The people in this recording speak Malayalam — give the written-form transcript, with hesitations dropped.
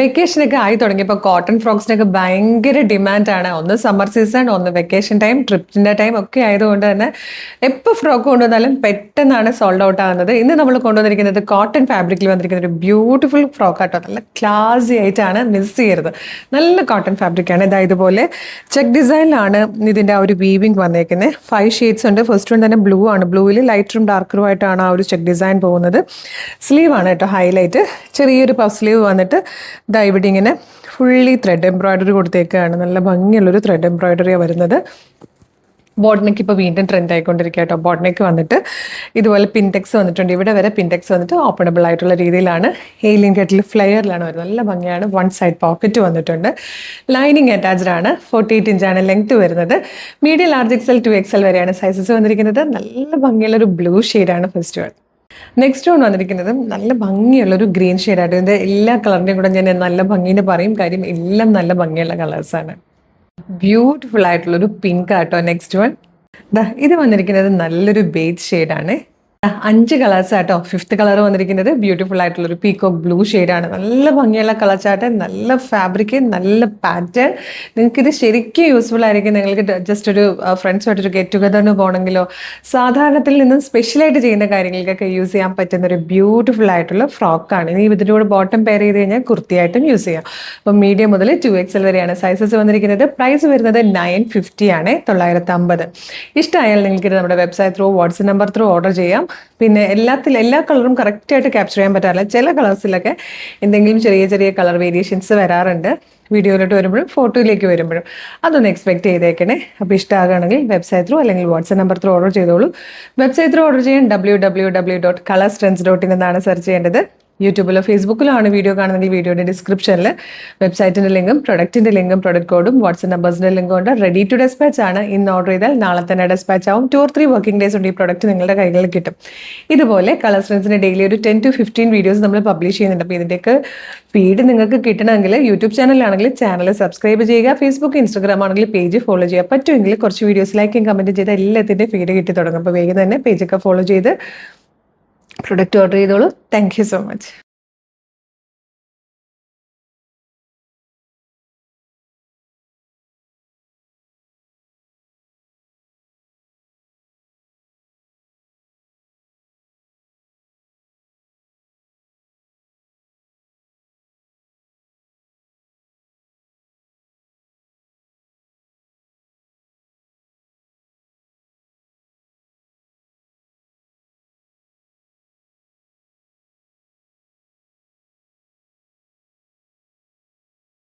വെക്കേഷനൊക്കെ ആയി തുടങ്ങിയപ്പോൾ കോട്ടൺ ഫ്രോക്സിനൊക്കെ ഭയങ്കര ഡിമാൻഡാണ്. ഒന്ന് സമ്മർ സീസൺ, ഒന്ന് വെക്കേഷൻ ടൈം, ട്രിപ്പിൻ്റെ ടൈം ഒക്കെ ആയതുകൊണ്ട് തന്നെ എപ്പോൾ ഫ്രോക്ക് കൊണ്ടുവന്നാലും പെട്ടെന്നാണ് സോൾഡ് ഔട്ട് ആകുന്നത്. ഇന്ന് നമ്മൾ കൊണ്ടുവന്നിരിക്കുന്നത് കോട്ടൺ ഫാബ്രിക്കിൽ വന്നിരിക്കുന്ന ഒരു ബ്യൂട്ടിഫുൾ ഫ്രോക്ക് ആട്ടോ. നല്ല ക്ലാസി ആയിട്ടാണ്, മിസ് ചെയ്യരുത്. നല്ല കോട്ടൺ ഫാബ്രിക്കാണ്. ഇതുപോലെ ചെക്ക് ഡിസൈനിലാണ് ഇതിൻ്റെ ആ ഒരു വീവിങ് വന്നേക്കുന്നത്. 5 ഷെയ്ഡ്സ് ഉണ്ട്. ഫസ്റ്റ് വൺ തന്നെ ബ്ലൂ ആണ്. ബ്ലൂവിൽ ലൈറ്ററും ഡാർക്കറും ആയിട്ടാണ് ആ ഒരു ചെക്ക് ഡിസൈൻ പോകുന്നത്. സ്ലീവ് ആണ് കേട്ടോ ഹൈലൈറ്റ്. ചെറിയൊരു പഫ് സ്ലീവ് വന്നിട്ട് ഇവിടെ ഇങ്ങനെ ഫുള്ളി ത്രെഡ് എംബ്രോയിഡറി കൊടുത്തേക്കാണ്. നല്ല ഭംഗിയുള്ളൊരു ത്രെഡ് എംബ്രോയിഡറിയാണ് വരുന്നത്. ബോട്ട്നെക്ക് ഇപ്പോൾ വീണ്ടും ട്രെൻഡ് ആയിക്കൊണ്ടിരിക്കുക കേട്ടോ. ബോട്ട്നെക്ക് വന്നിട്ട് ഇതുപോലെ പിൻടെക്സ് വന്നിട്ടുണ്ട്. ഇവിടെ വരെ പിൻടെക്സ് വന്നിട്ട് ഓപ്പണബിൾ ആയിട്ടുള്ള രീതിയിലാണ്. ഏലിയൻ കട്ടിൽ ഫ്ലെയറിലാണ് വരുന്നത്. നല്ല ഭംഗിയാണ്. 1 സൈഡ് പോക്കറ്റ് വന്നിട്ടുണ്ട്. ലൈനിങ് അറ്റാച്ച്ഡ് ആണ്. 48 ഇഞ്ചാണ് ലെങ്ത് വരുന്നത്. മീഡിയം ലാർജ് XL 2XL വരെയാണ് സൈസസ് വന്നിരിക്കുന്നത്. നല്ല ഭംഗിയുള്ളൊരു ബ്ലൂ ഷെയ്ഡാണ് ഫസ്റ്റ് വൺ. നെക്സ്റ്റ് വൺ വന്നിരിക്കുന്നത് നല്ല ഭംഗിയുള്ളൊരു ഗ്രീൻ ഷെയ്ഡായിട്ട്. ഇതിൻ്റെ എല്ലാ കളറിൻ്റെയും കൂടെ ഞാൻ നല്ല ഭംഗിന്ന് പറയും, കാര്യം എല്ലാം നല്ല ഭംഗിയുള്ള കളേഴ്സാണ്. ബ്യൂട്ടിഫുൾ ആയിട്ടുള്ളൊരു പിങ്ക് ആട്ടോ നെക്സ്റ്റ് വൺ. ഇത് വന്നിരിക്കുന്നത് നല്ലൊരു ബേജ് ഷെയ്ഡാണ്. 5 കളേഴ്സ് ആട്ടോ. 5th കളർ വന്നിരിക്കുന്നത് ബ്യൂട്ടിഫുൾ ആയിട്ടുള്ള ഒരു പീകോക്ക് ബ്ലൂ ഷെയ്ഡാണ്. നല്ല ഭംഗിയുള്ള കളർ ചാർട്ട്, നല്ല ഫാബ്രിക്, നല്ല പാറ്റേൺ. നിങ്ങൾക്ക് ഇത് ശരിക്കും യൂസ്ഫുൾ ആയിരിക്കും. നിങ്ങൾക്ക് ജസ്റ്റ് ഒരു ഫ്രണ്ട്സുമായിട്ടൊരു ഗെറ്റ് ടുഗദറിന് പോകണമെങ്കിലോ സാധാരണത്തിൽ നിന്നും സ്പെഷ്യലായിട്ട് ചെയ്യുന്ന കാര്യങ്ങൾക്കൊക്കെ യൂസ് ചെയ്യാൻ പറ്റുന്ന ഒരു ബ്യൂട്ടിഫുൾ ആയിട്ടുള്ള ഫ്രോക്കാണ്. ഇനി ഇതിൻ്റെ കൂടെ ബോട്ടം പെയർ ചെയ്ത് കഴിഞ്ഞാൽ കുർത്തിയായിട്ടും യൂസ് ചെയ്യാം. അപ്പം മീഡിയം മുതൽ 2XL വരെയാണ് സൈസസ് വന്നിരിക്കുന്നത്. പ്രൈസ് വരുന്നത് 950 ആണ്, 950. ഇഷ്ടമായാൽ നിങ്ങൾക്ക് നമ്മുടെ website through, WhatsApp number through order ചെയ്യാം. പിന്നെ എല്ലാ കളറും കറക്റ്റായിട്ട് ക്യാപ്ചർ ചെയ്യാൻ പറ്റാറില്ല. ചില കളേഴ്സിലൊക്കെ എന്തെങ്കിലും ചെറിയ ചെറിയ കളർ വേരിയേഷൻസ് വരാറുണ്ട്. വീഡിയോയിലോട്ട് വരുമ്പോഴും ഫോട്ടോയിലേക്ക് വരുമ്പോഴും അതൊന്ന് എക്സ്പെക്ട് ചെയ്തേക്കണേ. അപ്പോൾ ഇഷ്ടമാകുകയാണെങ്കിൽ വെബ്സൈറ്റ് ത്രൂ അല്ലെങ്കിൽ വാട്സ്ആപ്പ് നമ്പർ ത്രൂ ഓർഡർ ചെയ്തോളൂ. വെബ്സൈറ്റ് ത്രൂ ഓർഡർ ചെയ്യാൻ www.colorstrends.in എന്നാണ് സെർച്ച് ചെയ്യേണ്ടത്. യൂട്യൂബിലോ ഫേസ്ബുക്കിലോ ആണ് വീഡിയോ കാണുന്നെങ്കിൽ വീഡിയോയുടെ ഡിസ്ക്രിപ്ഷനിൽ വെബ്സൈറ്റിൻ്റെ ലിങ്കും പ്രൊഡക്റ്റിൻ്റെ ലിങ്കും പ്രൊഡക്റ്റ് കോഡും വാട്സ്ആപ്പ് നമ്പേഴ്സിൻ്റെ ലിങ്കും ഉണ്ട്. റെഡി ടു ഡെസ്പാച്ച് ആണ്. ഇന്ന് ഓർഡർ ചെയ്താൽ നാളെ തന്നെ ഡെസ്പാച്ച് ആവും. 2 or 3 വർക്കിംഗ് ഡേയ്സ് കൊണ്ട് ഈ പ്രൊഡക്റ്റ് നിങ്ങളുടെ കൈകളിൽ കിട്ടും. ഇതുപോലെ കളർ സ്ട്രെൻസിന് ഡെയിലി ഒരു 10 to 15 വീഡിയോസ് നമ്മൾ പബ്ലിഷ് ചെയ്യുന്നുണ്ട്. അപ്പോൾ ഇതിൻ്റെയൊക്കെ ഫീഡ് നിങ്ങൾക്ക് കിട്ടണമെങ്കിൽ യൂട്യൂബ് ചാനലാണെങ്കിൽ ചാനൽ സബ്സ്ക്രൈബ് ചെയ്യുക. ഫേസ്ബുക്ക്, ഇൻസ്റ്റാഗ്രാം ആണെങ്കിൽ പേജ് ഫോളോ ചെയ്യുക. പറ്റുമെങ്കിൽ കുറച്ച് വീഡിയോസ് ലൈക്കും കമൻറ്റ് ചെയ്ത് എല്ലാത്തിൻ്റെ ഫീഡ് കിട്ടി തുടങ്ങും. അപ്പോൾ വേഗം തന്നെ പേജൊക്കെ ഫോളോ ചെയ്ത് പ്രൊഡക്റ്റ് ഓർഡർ ചെയ്തോളൂ. Thank you so much.